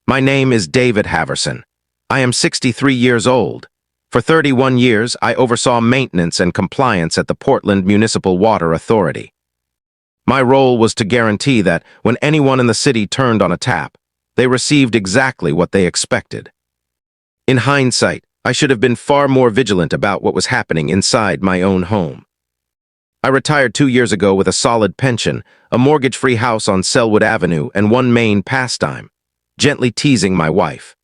My name is David Halverson. I am 63 years old. For 31 years, I oversaw maintenance and compliance at the Portland Municipal Water Authority. My role was to guarantee that when anyone in the city turned on a tap, they received exactly what they expected. In hindsight, I should have been far more vigilant about what was happening inside my own home. I retired 2 years ago with a solid pension, a mortgage-free house on Selwood Avenue, and one main pastime: gently teasing my wife.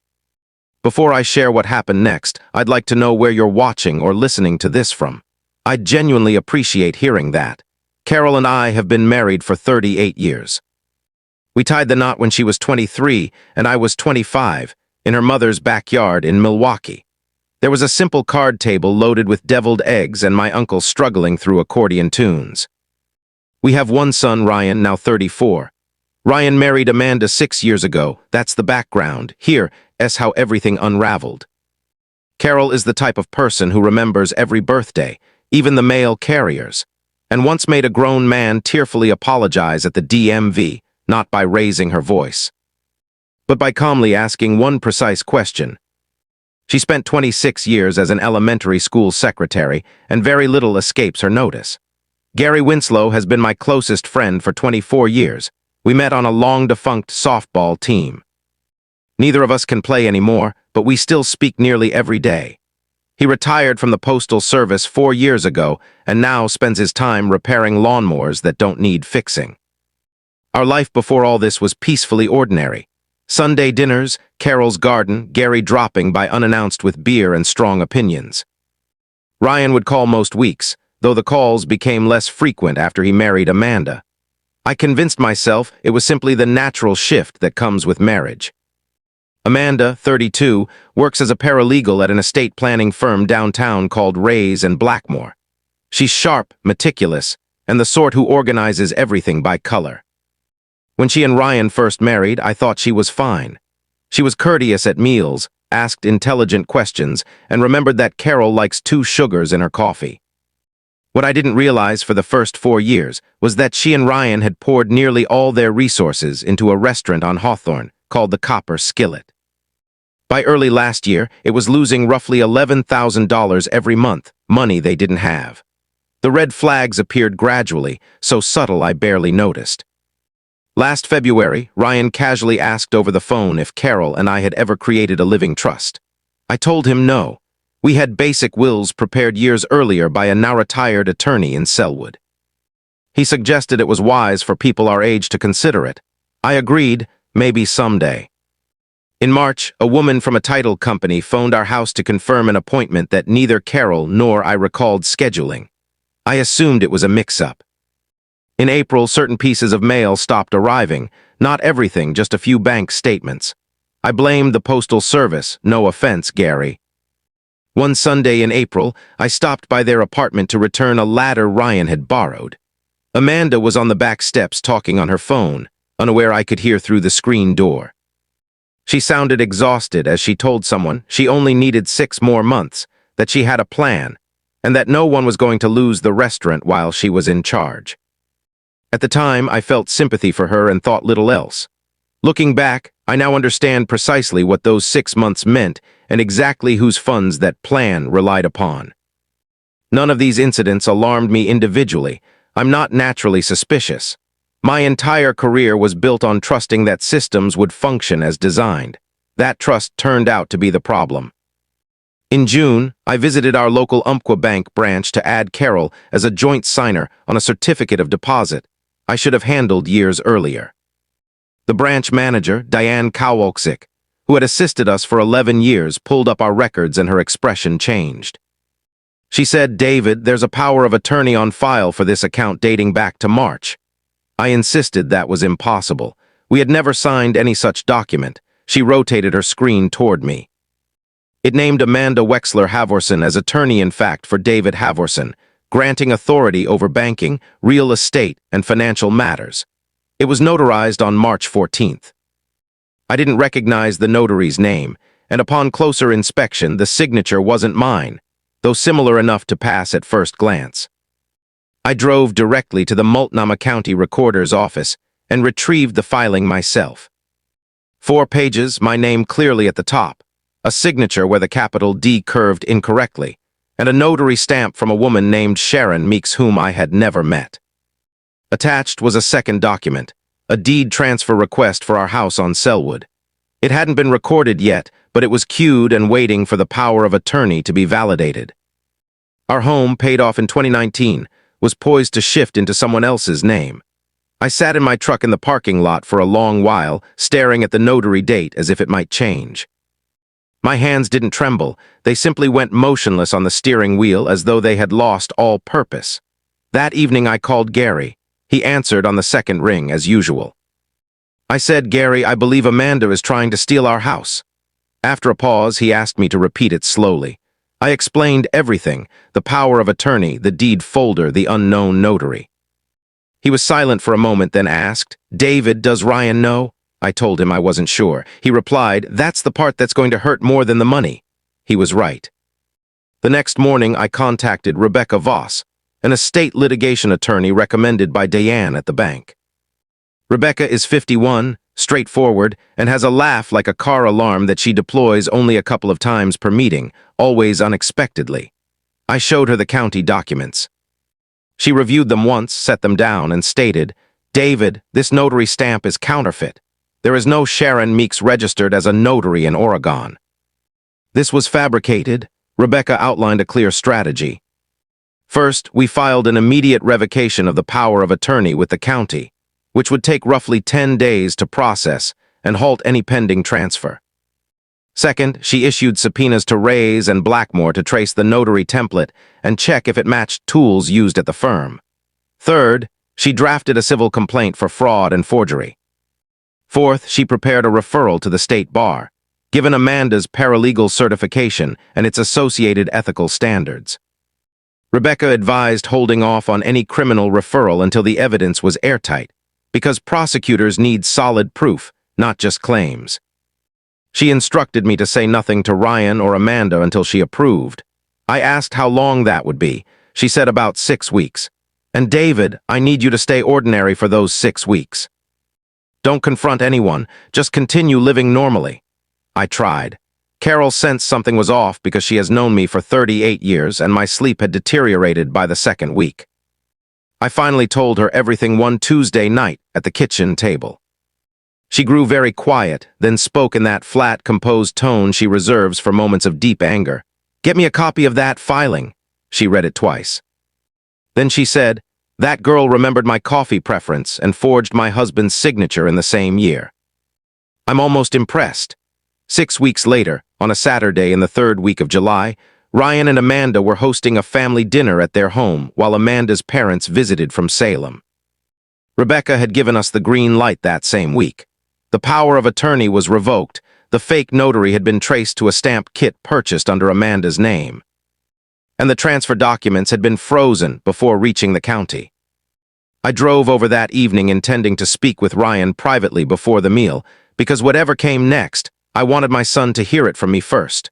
Before I share what happened next, I'd like to know where you're watching or listening to this from. I'd genuinely appreciate hearing that. Carol and I have been married for 38 years. We tied the knot when she was 23 and I was 25, in her mother's backyard in Milwaukee. There was a simple card table loaded with deviled eggs and my uncle struggling through accordion tunes. We have one son, Ryan, now 34. Ryan married Amanda 6 years ago. That's the background. Here's how everything unraveled. Carol is the type of person who remembers every birthday, even the mail carriers, and once made a grown man tearfully apologize at the DMV, not by raising her voice, but by calmly asking one precise question. She spent 26 years as an elementary school secretary, and very little escapes her notice. Gary Winslow has been my closest friend for 24 years. We met on a long-defunct softball team. Neither of us can play anymore, but we still speak nearly every day. He retired from the Postal Service 4 years ago and now spends his time repairing lawnmowers that don't need fixing. Our life before all this was peacefully ordinary. Sunday dinners, Carol's garden, Gary dropping by unannounced with beer and strong opinions. Ryan would call most weeks, though the calls became less frequent after he married Amanda. I convinced myself it was simply the natural shift that comes with marriage. Amanda, 32, works as a paralegal at an estate planning firm downtown called Rays and Blackmore. She's sharp, meticulous, and the sort who organizes everything by color. When she and Ryan first married, I thought she was fine. She was courteous at meals, asked intelligent questions, and remembered that Carol likes 2 sugars in her coffee. What I didn't realize for the first 4 years was that she and Ryan had poured nearly all their resources into a restaurant on Hawthorne called the Copper Skillet. By early last year, it was losing roughly $11,000 every month, money they didn't have. The red flags appeared gradually, so subtle I barely noticed. Last February, Ryan casually asked over the phone if Carol and I had ever created a living trust. I told him no. We had basic wills prepared years earlier by a now-retired attorney in Selwood. He suggested it was wise for people our age to consider it. I agreed, maybe someday. In March, a woman from a title company phoned our house to confirm an appointment that neither Carol nor I recalled scheduling. I assumed it was a mix-up. In April, certain pieces of mail stopped arriving, not everything, just a few bank statements. I blamed the Postal Service, no offense, Gary. One Sunday in April, I stopped by their apartment to return a ladder Ryan had borrowed. Amanda was on the back steps talking on her phone, unaware I could hear through the screen door. She sounded exhausted as she told someone she only needed 6 more months, that she had a plan, and that no one was going to lose the restaurant while she was in charge. At the time, I felt sympathy for her and thought little else. Looking back, I now understand precisely what those 6 months meant and exactly whose funds that plan relied upon. None of these incidents alarmed me individually. I'm not naturally suspicious. My entire career was built on trusting that systems would function as designed. That trust turned out to be the problem. In June, I visited our local Umpqua Bank branch to add Carol as a joint signer on a certificate of deposit I should have handled years earlier. The branch manager, Diane Kowalczyk, who had assisted us for 11 years, pulled up our records and her expression changed. She said, "David, there's a power of attorney on file for this account dating back to March." I insisted that was impossible. We had never signed any such document. She rotated her screen toward me. It named Amanda Wexler Halverson as attorney in fact for David Halverson, granting authority over banking, real estate, and financial matters. It was notarized on March 14th. I didn't recognize the notary's name, and upon closer inspection, the signature wasn't mine, though similar enough to pass at first glance. I drove directly to the Multnomah County Recorder's office and retrieved the filing myself. 4 pages, my name clearly at the top, a signature where the capital D curved incorrectly, and a notary stamp from a woman named Sharon Meeks whom I had never met. Attached was a second document, a deed transfer request for our house on Selwood. It hadn't been recorded yet, but it was queued and waiting for the power of attorney to be validated. Our home, paid off in 2019, was poised to shift into someone else's name. I sat in my truck in the parking lot for a long while, staring at the notary date as if it might change. My hands didn't tremble, they simply went motionless on the steering wheel as though they had lost all purpose. That evening I called Gary. He answered on the second ring, as usual. I said, "Gary, I believe Amanda is trying to steal our house." After a pause, he asked me to repeat it slowly. I explained everything, the power of attorney, the deed folder, the unknown notary. He was silent for a moment, then asked, "David, does Ryan know?" I told him I wasn't sure. He replied, "That's the part that's going to hurt more than the money." He was right. The next morning, I contacted Rebecca Voss, an estate litigation attorney recommended by Diane at the bank. Rebecca is 51, straightforward, and has a laugh like a car alarm that she deploys only a couple of times per meeting, always unexpectedly. I showed her the county documents. She reviewed them once, set them down, and stated, "David, this notary stamp is counterfeit. There is no Sharon Meeks registered as a notary in Oregon." This was fabricated. Rebecca outlined a clear strategy. First, we filed an immediate revocation of the power of attorney with the county, which would take roughly 10 days to process and halt any pending transfer. Second, she issued subpoenas to Rays and Blackmore to trace the notary template and check if it matched tools used at the firm. Third, she drafted a civil complaint for fraud and forgery. Fourth, she prepared a referral to the state bar, given Amanda's paralegal certification and its associated ethical standards. Rebecca advised holding off on any criminal referral until the evidence was airtight, because prosecutors need solid proof, not just claims. She instructed me to say nothing to Ryan or Amanda until she approved. I asked how long that would be. She said about 6 weeks. "And David, I need you to stay ordinary for those 6 weeks. Don't confront anyone, just continue living normally." I tried. Carol sensed something was off because she has known me for 38 years and my sleep had deteriorated by the second week. I finally told her everything one Tuesday night at the kitchen table. She grew very quiet, then spoke in that flat, composed tone she reserves for moments of deep anger. "Get me a copy of that filing." She read it twice. Then she said, "That girl remembered my coffee preference and forged my husband's signature in the same year." I'm almost impressed. 6 weeks later, on a Saturday in the third week of July, Ryan and Amanda were hosting a family dinner at their home while Amanda's parents visited from Salem. Rebecca had given us the green light that same week. The power of attorney was revoked. The fake notary had been traced to a stamp kit purchased under Amanda's name. And the transfer documents had been frozen before reaching the county. I drove over that evening intending to speak with Ryan privately before the meal, because whatever came next, I wanted my son to hear it from me first.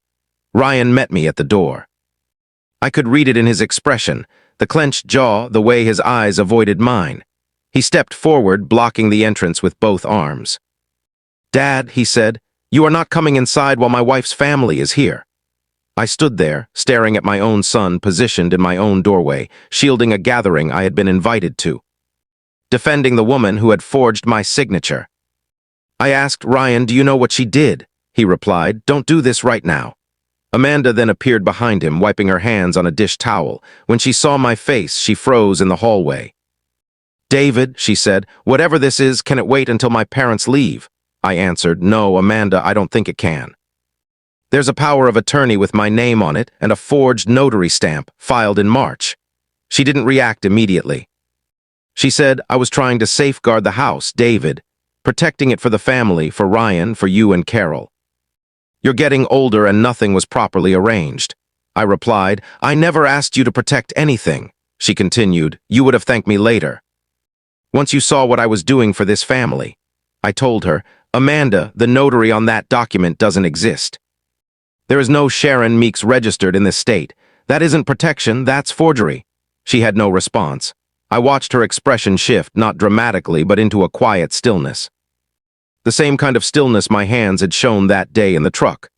Ryan met me at the door. I could read it in his expression, the clenched jaw, the way his eyes avoided mine. He stepped forward, blocking the entrance with both arms. "Dad," he said, "you are not coming inside while my wife's family is here." I stood there, staring at my own son positioned in my own doorway, shielding a gathering I had been invited to, defending the woman who had forged my signature. I asked Ryan, "Do you know what she did?" He replied, "Don't do this right now." Amanda then appeared behind him, wiping her hands on a dish towel. When she saw my face, she froze in the hallway. "David," she said, "whatever this is, can it wait until my parents leave?" I answered, "No, Amanda, I don't think it can. There's a power of attorney with my name on it and a forged notary stamp filed in March." She didn't react immediately. She said, "I was trying to safeguard the house, David, protecting it for the family, for Ryan, for you and Carol. You're getting older and nothing was properly arranged." I replied, "I never asked you to protect anything." She continued, "You would have thanked me later, once you saw what I was doing for this family." I told her, "Amanda, the notary on that document doesn't exist. There is no Sharon Meeks registered in this state. That isn't protection, that's forgery." She had no response. I watched her expression shift, not dramatically, but into a quiet stillness. the same kind of stillness my hands had shown that day in the truck.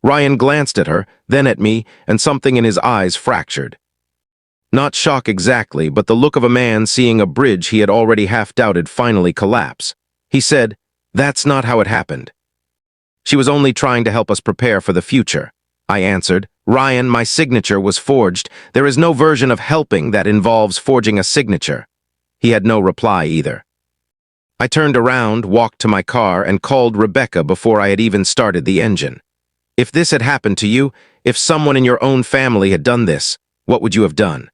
Ryan glanced at her, then at me, and something in his eyes fractured. Not shock exactly, but the look of a man seeing a bridge he had already half-doubted finally collapse. He said, "That's not how it happened." "She was only trying to help us prepare for the future," I answered. "Ryan, my signature was forged. There is no version of helping that involves forging a signature." He had no reply either. I turned around, walked to my car, and called Rebecca before I had even started the engine. "If this had happened to you, if someone in your own family had done this, what would you have done?"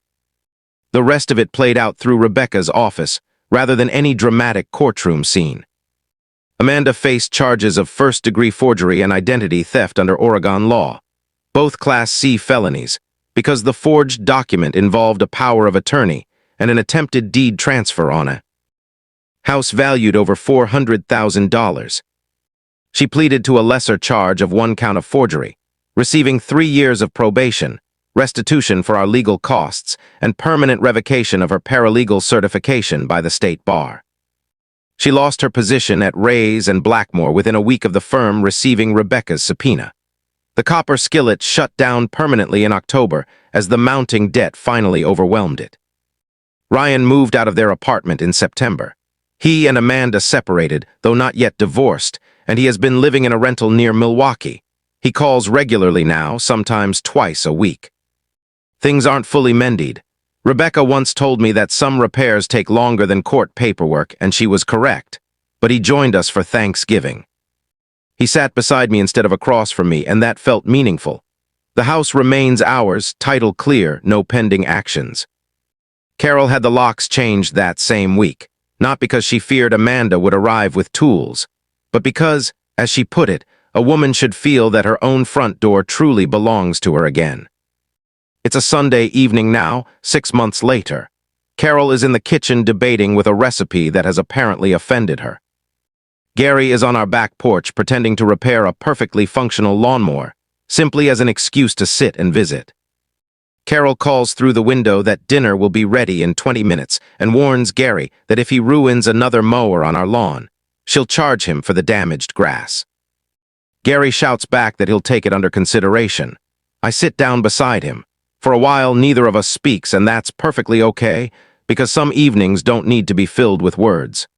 The rest of it played out through Rebecca's office, rather than any dramatic courtroom scene. Amanda faced charges of first-degree forgery and identity theft under Oregon law, both Class C felonies, because the forged document involved a power of attorney and an attempted deed transfer on a house valued over $400,000. She pleaded to a lesser charge of 1 count of forgery, receiving 3 years of probation, restitution for our legal costs, and permanent revocation of her paralegal certification by the state bar. She lost her position at Rays and Blackmore within a week of the firm receiving Rebecca's subpoena. The copper skillet shut down permanently in October as the mounting debt finally overwhelmed it. Ryan moved out of their apartment in September. He and Amanda separated, though not yet divorced, and he has been living in a rental near Milwaukee. He calls regularly now, sometimes twice a week. Things aren't fully mended. Rebecca once told me that some repairs take longer than court paperwork, and she was correct, but he joined us for Thanksgiving. He sat beside me instead of across from me, and that felt meaningful. The house remains ours, title clear, no pending actions. Carol had the locks changed that same week, not because she feared Amanda would arrive with tools, but because, as she put it, a woman should feel that her own front door truly belongs to her again. It's a Sunday evening now, 6 months later. Carol is in the kitchen debating with a recipe that has apparently offended her. Gary is on our back porch pretending to repair a perfectly functional lawnmower, simply as an excuse to sit and visit. Carol calls through the window that dinner will be ready in 20 minutes and warns Gary that if he ruins another mower on our lawn, she'll charge him for the damaged grass. Gary shouts back that he'll take it under consideration. I sit down beside him. For a while, neither of us speaks, and that's perfectly okay, because some evenings don't need to be filled with words.